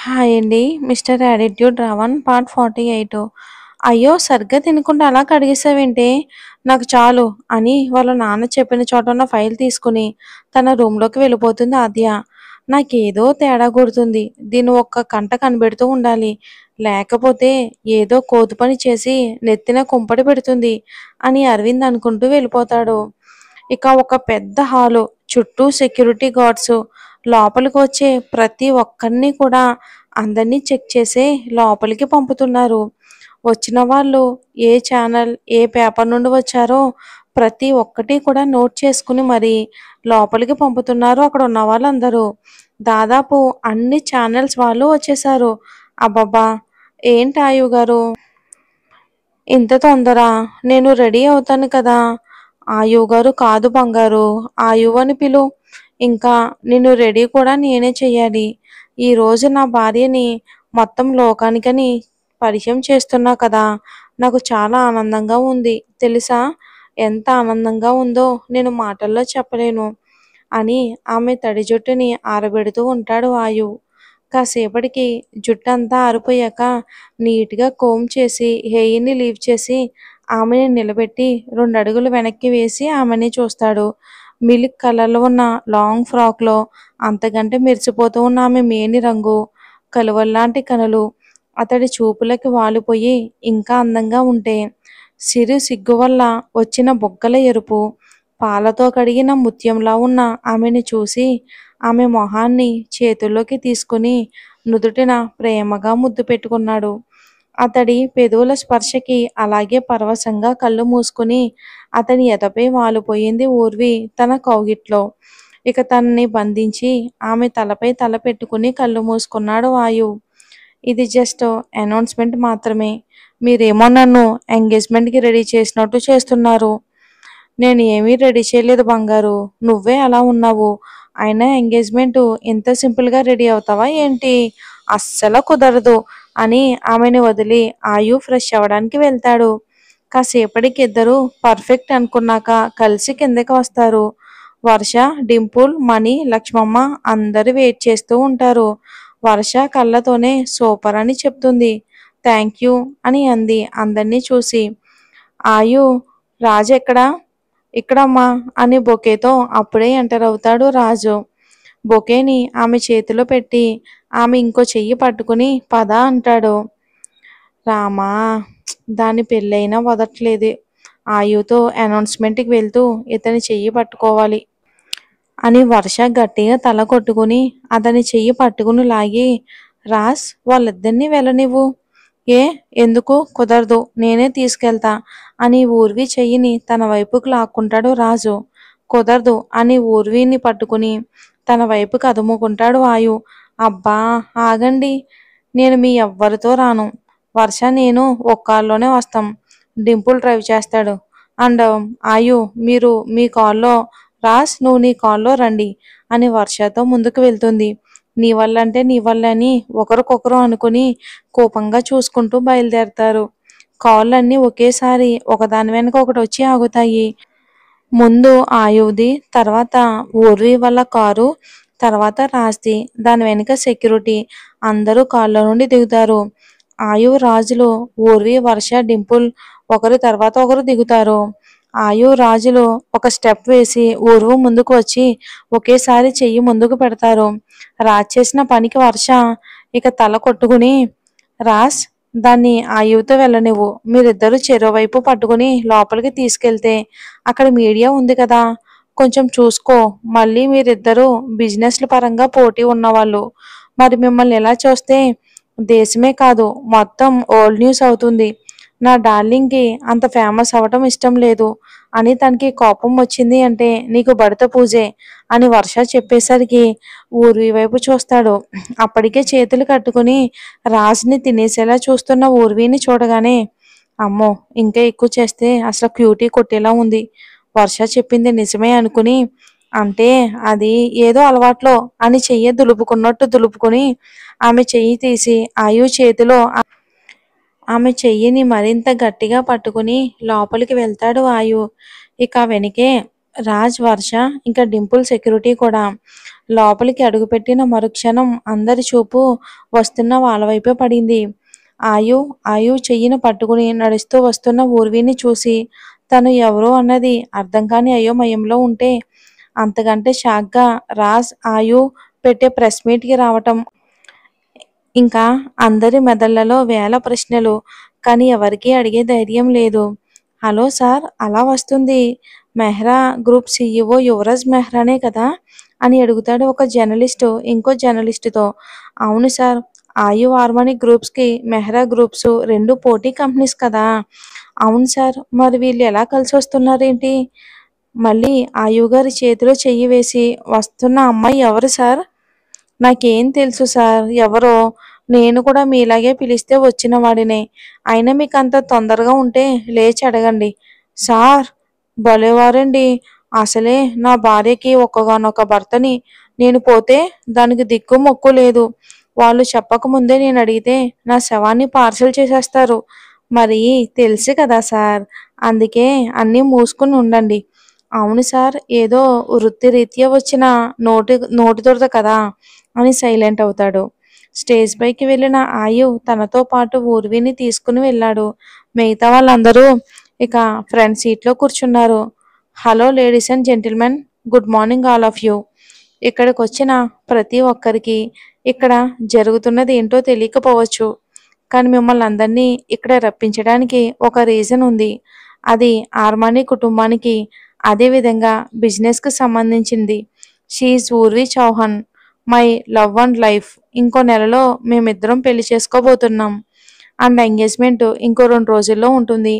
Hi అండి. Mister attitude Ravan part 48. అయ్యో! సరిగ్గా తినకుండా అలా కడిగేసావేంటే? నాకు చాలు అని వాళ్ళ నాన్న చెప్పిన చోట ఉన్న ఫైల్ తీసుకుని తన రూమ్‌లోకి వెళ్ళిపోతుంది ఆద్య. నాకేదో తేడా కొడుతుంది. దీన్ని ఒక్క కంట కనిపెడుతూ ఉండాలి. లేకపోతే ఏదో కోతి పని చేసి నెత్తిన కుంపడి పెడుతుంది అని అరవింద్ అనుకుంటూ వెళ్ళిపోతాడు. ఇక ఒక పెద్ద హాలు, చుట్టూ సెక్యూరిటీ గార్డ్స్. లోపలికి వచ్చే ప్రతి ఒక్కరిని కూడా అందరినీ చెక్ చేసే లోపలికి పంపుతున్నారు. వచ్చిన వాళ్ళు ఏ ఛానల్, ఏ పేపర్ నుండి వచ్చారో ప్రతి ఒక్కటి కూడా నోట్ చేసుకుని మరి లోపలికి పంపుతున్నారు అక్కడ ఉన్న వాళ్ళందరూ. దాదాపు అన్ని ఛానల్స్ వాళ్ళు వచ్చేసారు. అబ్బబ్బా! ఏంటి ఆయువు గారు ఇంత తొందర? నేను రెడీ అవుతాను కదా! ఆయువు గారు కాదు బంగారు, ఆయువు అని పిలు. ఇంకా నిన్ను రెడీ కూడా నేనే చెయ్యాలి. ఈరోజు నా భార్యని మొత్తం లోకానికని పరిచయం చేస్తున్నా కదా! నాకు చాలా ఆనందంగా ఉంది తెలుసా? ఎంత ఆనందంగా ఉందో నేను మాటల్లో చెప్పలేను అని ఆమె తడి జుట్టుని ఆరబెడుతూ ఉంటాడు ఆయువు. కాసేపటికి జుట్టంతా ఆరిపోయాక నీట్‌గా కోంబ్ చేసి, హెయిర్‌ని లీవ్ చేసి ఆమెని నిలబెట్టి 2 అడుగులు వెనక్కి వేసి ఆమెని చూస్తాడు. మిల్క్ కలర్‌లో ఉన్న లాంగ్ ఫ్రాక్‌లో అంతకంటే మెరిసిపోతూ ఉన్న ఆమె మేని రంగు, కలువల్లాంటి కనులు అతడి చూపులకి వాలిపోయి ఇంకా అందంగా ఉంటే, సిరు సిగ్గు వల్ల వచ్చిన బుగ్గల ఎరుపు, పాలతో కడిగిన ముత్యంలా ఉన్న ఆమెని చూసి ఆమె మొహాన్ని చేతుల్లోకి తీసుకుని నుదుటిన ప్రేమగా ముద్దు పెట్టుకున్నాడు. అతడి పెదవుల స్పర్శకి అలాగే పరవశంగా కళ్ళు మూసుకుని అతని ఎదపై వాలిపోయింది ఊర్వి తన కౌగిట్లో. ఇక తనని బంధించి ఆమె తలపై తల పెట్టుకుని కళ్ళు మూసుకున్నాడు వాయువు. ఇది జస్ట్ అనౌన్స్‌మెంట్ మాత్రమే. మీరేమో నన్ను ఎంగేజ్‌మెంట్‌కి రెడీ చేసినట్టు చేస్తున్నారు. నేను ఏమీ రెడీ చేయలేదు బంగారు. నువ్వే అలా ఉన్నావు. అయినా ఎంగేజ్‌మెంటు ఇంత సింపుల్‌గా రెడీ అవుతావా ఏంటి? అస్సలు కుదరదు అని ఆమెని వదిలి ఆయువు ఫ్రెష్ అవ్వడానికి వెళ్తాడు. కాసేపటికి ఇద్దరూ పర్ఫెక్ట్ అనుకున్నాక కలిసి కిందకి వస్తారు. వర్ష, డింపుల్, మణి, లక్ష్మమ్మ అందరూ వెయిట్ చేస్తూ ఉంటారు. వర్ష కళ్ళతోనే సూపర్ అని చెప్తుంది. థ్యాంక్ యూ అని అంది అందరినీ చూసి. ఆయు రాజు ఎక్కడా? ఇక్కడమ్మా అని బొకేతో అప్పుడే ఎంటర్ అవుతాడు రాజు. బొకేని ఆమె చేతిలో పెట్టి ఆమె ఇంకో చెయ్యి పట్టుకుని పద అంటాడు. రామా! దాని పెళ్ళైనా వదట్లేదు. ఆయుతో అనౌన్స్‌మెంట్‌కి వెళ్తూ ఇతని చెయ్యి పట్టుకోవాలి అని వర్ష గట్టిగా తల కొట్టుకుని అతని చెయ్యి పట్టుకుని లాగి, రాజ్ వాళ్ళిద్దరినీ వెళ్ళనివ్వు. ఏ ఎందుకు? కుదరదు. నేనే తీసుకెళ్తా అని ఊర్వి చెయ్యిని తన వైపుకు లాక్కుంటాడు రాజు. కుదరదు అని ఊర్విని పట్టుకుని తన వైపు కదుముకుంటాడు ఆయు. అబ్బా! ఆగండి. నేను మీ ఎవ్వరితో రాను. వర్ష నేను ఒక కారులోనే వస్తాం. డింపుల్ డ్రైవ్ చేస్తాడు. అండ్ ఆయు మీరు మీ కారులో, రాజ్ నువ్వు నీ కారులో రండి అని వర్షతో ముందుకు వెళ్తుంది. నీ వల్ల అంటే నీ వల్ల అని ఒకరికొకరు అనుకుని కోపంగా చూసుకుంటూ బయలుదేరతారు. కార్లన్నీ ఒకేసారి ఒకదాని వెనక ఒకటి వచ్చి ఆగుతాయి. ముందు ఆయువుది, తర్వాత ఊర్వి వాళ్ళ కారు, తర్వాత రాజ్ది, దాని వెనుక సెక్యూరిటీ అందరూ కార్లో నుండి దిగుతారు. ఆయువు, రాజులు, ఊర్వి, వర్ష, డింపుల్ ఒకరి తర్వాత ఒకరు దిగుతారు. ఆయువు, రాజులు ఒక స్టెప్ వేసి ఊర్వు ముందుకు వచ్చి ఒకేసారి చెయ్యి ముందుకు పెడతారు. రాజ్ చేసిన పనికి వర్ష ఇక తల కొట్టుకుని, రాజ్ దాన్ని ఆయువుతో వెళ్ళనివ్వు. మీరిద్దరూ చెరోవైపు పట్టుకుని లోపలికి తీసుకెళ్తే అక్కడ మీడియా ఉంది కదా, కొంచెం చూసుకో. మళ్ళీ మీరిద్దరూ బిజినెస్ల పరంగా పోటీ ఉన్నవాళ్ళు. మరి మిమ్మల్ని ఇలా చూస్తే దేశమే కాదు మొత్తం ఓల్డ్ న్యూస్ అవుతుంది. నా డార్లింగ్కి అంత ఫేమస్ అవ్వటం ఇష్టం లేదు అని తనకి కోపం వచ్చింది అంటే నీకు భర్త పూజే అని వర్ష చెప్పేసరికి ఊర్వి వైపు చూస్తాడు. అప్పటికే చేతులు కట్టుకుని రాజ్ని తినేసేలా చూస్తున్న ఊర్విని చూడగానే అమ్మో ఇంకా ఎక్కువ చేస్తే అసలు క్యూటీ కొట్టేలా ఉంది. వర్ష చెప్పింది నిజమే అనుకుని అంటే అది ఏదో అలవాట్లో అని చెయ్యి దులుపుకున్నట్టు దులుపుకొని ఆమె చెయ్యి తీసి ఆయు చేతిలో ఆమె చెయ్యిని మరింత గట్టిగా పట్టుకుని లోపలికి వెళ్తాడు ఆయు. ఇక వెనకే రాజ్, వర్ష ఇంకా డింపుల్ సెక్యూరిటీ కూడా లోపలికి అడుగుపెట్టిన మరుక్షణం అందరి చూపు వస్తున్న వాళ్ళ వైపే పడింది. ఆయు ఆయు చెయ్యిని పట్టుకుని నడుస్తూ వస్తున్న ఊర్విని చూసి తను ఎవరో అన్నది అర్థం కాని అయోమయంలో ఉంటే అంతకంటే షాక్గా రాజ్, ఆయు పెట్టే ప్రెస్ మీట్కి రావటం. ఇంకా అందరి మెదళ్లలో వేల ప్రశ్నలు, కానీ ఎవరికీ అడిగే ధైర్యం లేదు. హలో సార్, అలా వస్తుంది. మెహ్రా గ్రూప్ సీఈఓ యువరాజ్ మెహ్రానే కదా అని అడుగుతాడు ఒక జర్నలిస్టు ఇంకో జర్నలిస్టుతో. అవును సార్, ఆయు ఆర్మానీ గ్రూప్స్కి మెహ్రా గ్రూప్స్ రెండు పోటీ కంపెనీస్ కదా. అవును సార్, మరి వీళ్ళు ఎలా కలిసి వస్తున్నారేంటి? మళ్ళీ ఆయు గారి చేతిలో చెయ్యి వేసి, వస్తున్న అమ్మాయి ఎవరు సార్? నాకేం తెలుసు సార్ ఎవరో. నేను కూడా మీలాగే పిలిస్తే వచ్చిన వాడినే. అయినా మీకు అంత తొందరగా ఉంటే లేచి అడగండి. సార్, భలేవారండి. అసలే నా భార్యకి ఒక్కగానొక్క భర్తని. నేను పోతే దానికి దిక్కు మొక్కు లేదు. వాళ్ళు చెప్పకముందే నేను అడిగితే నా శవాన్ని పార్సల్ చేసేస్తారు. మరి తెలుసు కదా సార్, అందుకే అన్నీ మూసుకుని ఉండండి. అవును సార్, ఏదో వృత్తిరీత్యా వచ్చిన నోటి దురద కదా అని సైలెంట్ అవుతాడు. స్టేజ్ పైకి వెళ్ళిన ఆయు తనతో పాటు ఊర్విని తీసుకుని వెళ్ళాడు. మిగతా వాళ్ళందరూ ఇక ఫ్రంట్ సీట్లో కూర్చున్నారు. Hello ladies and gentlemen, good morning all of you. ఇక్కడికి వచ్చిన ప్రతి ఒక్కరికి ఇక్కడ జరుగుతున్నది ఏంటో తెలియకపోవచ్చు. కానీ మిమ్మల్ని అందరినీ ఇక్కడ రప్పించడానికి ఒక రీజన్ ఉంది. అది ఆర్మానీ కుటుంబానికి, అదేవిధంగా బిజినెస్కి సంబంధించింది. షీఈ్ Urvi Chauhan, my love and life. ఇంకో నెలలో మేమిద్దరం పెళ్లి చేసుకోబోతున్నాం. అండ్ ఎంగేజ్మెంట్ ఇంకో 2 రోజుల్లో ఉంటుంది.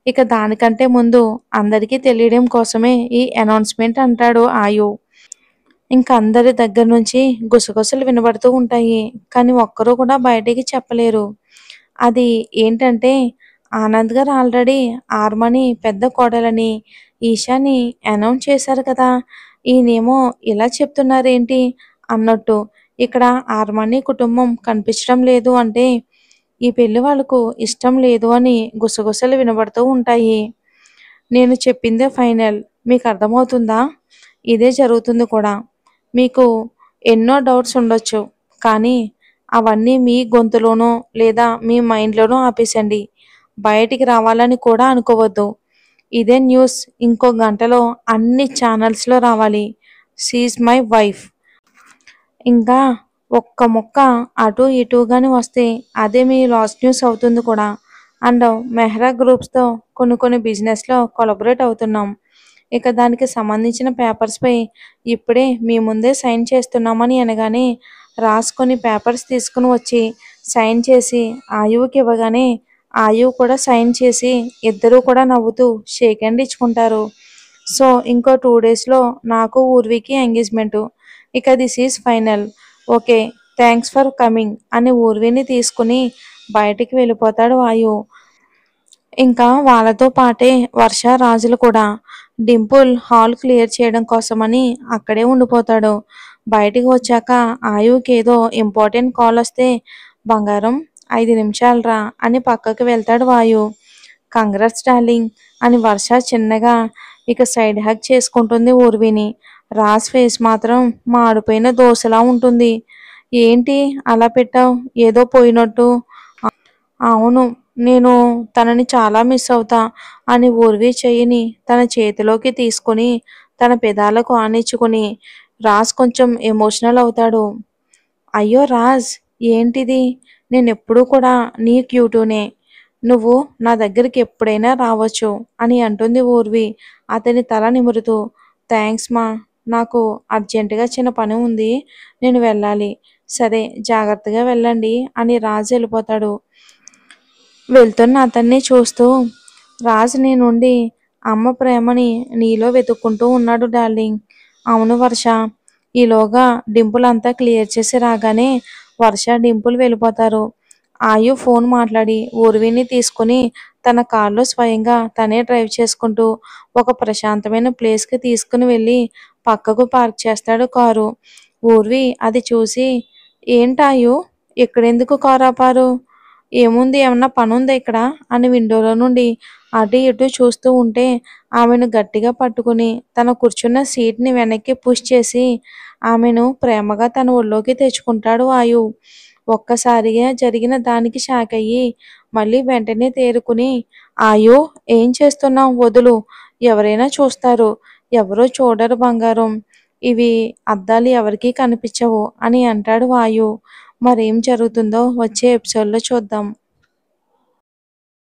ఇక దానికంటే ముందు అందరికీ తెలియడం కోసమే ఈ అనౌన్స్మెంట్ అంటాడు ఆయు. ఇంక అందరి దగ్గర నుంచి గుసగుసలు వినబడుతూ ఉంటాయి. కానీ ఒక్కరూ కూడా బయటికి చెప్పలేరు. అది ఏంటంటే ఆనంద్ గారు ఆల్రెడీ ఆర్మని పెద్ద కోడలని ఈషాని అనౌన్స్ చేశారు కదా. ఈయనేమో ఇలా చెప్తున్నారేంటి అన్నట్టు. ఇక్కడ ఆర్మని కుటుంబం కనిపించడం లేదు అంటే ఈ పెళ్లి వాళ్ళకు ఇష్టం లేదు అని గుసగుసలు వినబడుతూ ఉంటాయి. నేను చెప్పిందే ఫైనల్. మీకు అర్థమవుతుందా? ఇదే జరుగుతుంది కూడా. మీకు ఎన్నో డౌట్స్ ఉండొచ్చు. కానీ అవన్నీ మీ గొంతులోనో లేదా మీ మైండ్లోనో ఆపేసండి. బయటికి రావాలని కూడా అనుకోవద్దు. ఇదే న్యూస్ ఇంకో గంటలో అన్ని ఛానల్స్లో రావాలి. She my wife. ఇంకా ఒక్క ముక్క అటు ఇటుగాని వస్తే అదే మీ లాస్ట్ న్యూస్ అవుతుంది కూడా. అండ్ మెహ్రా గ్రూప్స్తో కొన్ని బిజినెస్లో కొలబరేట్ అవుతున్నాం. ఇక దానికి సంబంధించిన పేపర్స్పై ఇప్పుడే మీ ముందే సైన్ చేస్తున్నామని అనగానే రాసుకొని పేపర్స్ తీసుకుని వచ్చి సైన్ చేసి ఆయువుకి ఇవ్వగానే ఆయువు కూడా సైన్ చేసి ఇద్దరూ కూడా నవ్వుతూ షేక్ హ్యాండ్ ఇచ్చుకుంటారు. సో ఇంకో 2 డేస్లో నాకు ఊర్వికి ఎంగేజ్మెంటు. ఇక this is final. Okay, thanks for coming అని ఊర్విని తీసుకుని బయటికి వెళ్ళిపోతాడు ఆయు. ఇంకా వాళ్ళతో పాటే వర్ష, రాజులు కూడా. డింపుల్ హాల్ క్లియర్ చేయడం కోసమని అక్కడే ఉండిపోతాడు. బయటికి వచ్చాక ఆయుకి ఏదో ఇంపార్టెంట్ కాల్ వస్తే, బంగారం 5 నిమిషాలరా అని పక్కకి వెళ్తాడు వాయు. కంగ్రాట్స్ డార్లింగ్ అని వర్ష చిన్నగా ఇక సైడ్ హగ్ చేసుకుంటుంది ఊర్విని. రాజ్ ఫేస్ మాత్రం మాడిపోయిన దోశలా ఉంటుంది. ఏంటి అలా పెట్టావు, ఏదో పోయినట్టు? అవును, నేను తనని చాలా మిస్ అవుతా అని ఊర్వి చెయ్యిని తన చేతిలోకి తీసుకుని తన పెదాలకు ఆనించుకుని రాజ్ కొంచెం ఎమోషనల్ అవుతాడు. అయ్యో రాజ్, ఏంటిది? నేనెప్పుడూ కూడా నీ క్యూటూనే. నువ్వు నా దగ్గరికి ఎప్పుడైనా రావచ్చు అని అంటుంది ఊర్వి అతని తల నిమురుతూ. థ్యాంక్స్ మా, నాకు అర్జెంటుగా చిన్న పని ఉంది, నేను వెళ్ళాలి. సరే, జాగ్రత్తగా వెళ్ళండి అని రాజ్ వెళ్ళిపోతాడు. వెళ్తున్న అతన్ని చూస్తూ రాజ్ నీ నుండి అమ్మ ప్రేమని నీలో వెతుక్కుంటూ ఉన్నాడు డార్లింగ్. అవును వర్ష. ఈలోగా డింపుల్ అంతా క్లియర్ చేసి రాగానే వర్ష, డింపుల్ వెళ్ళిపోతారు. ఆయు ఫోన్ మాట్లాడి ఊర్విని తీసుకుని తన కార్లో స్వయంగా తనే డ్రైవ్ చేసుకుంటూ ఒక ప్రశాంతమైన ప్లేస్కి తీసుకుని వెళ్ళి పక్కకు పార్క్ చేస్తాడు కారు. ఊర్వి అది చూసి, ఏంటాయు ఇక్కడెందుకు కారు ఆపారు? ఏముంది ఏమన్నా పనుందా ఇక్కడ అని విండోలో నుండి అటు ఇటు చూస్తూ ఉంటే ఆమెను గట్టిగా పట్టుకుని తన కూర్చున్న సీట్ని వెనక్కి పుష్ చేసి ఆమెను ప్రేమగా తన ఒళ్ళోకి తెచ్చుకుంటాడు వాయు. ఒక్కసారిగా జరిగిన దానికి షాక్ అయ్యి మళ్ళీ వెంటనే తేరుకుని, ఆయో ఏం చేస్తున్నావు వదులు, ఎవరైనా చూస్తారు, ఎవరో చూడరు బంగారం, ఇవి అద్దాలు ఎవరికీ కనిపించవు అని అంటాడు వాయు. మరేం జరుగుతుందో వచ్చే ఎపిసోడ్లో చూద్దాం.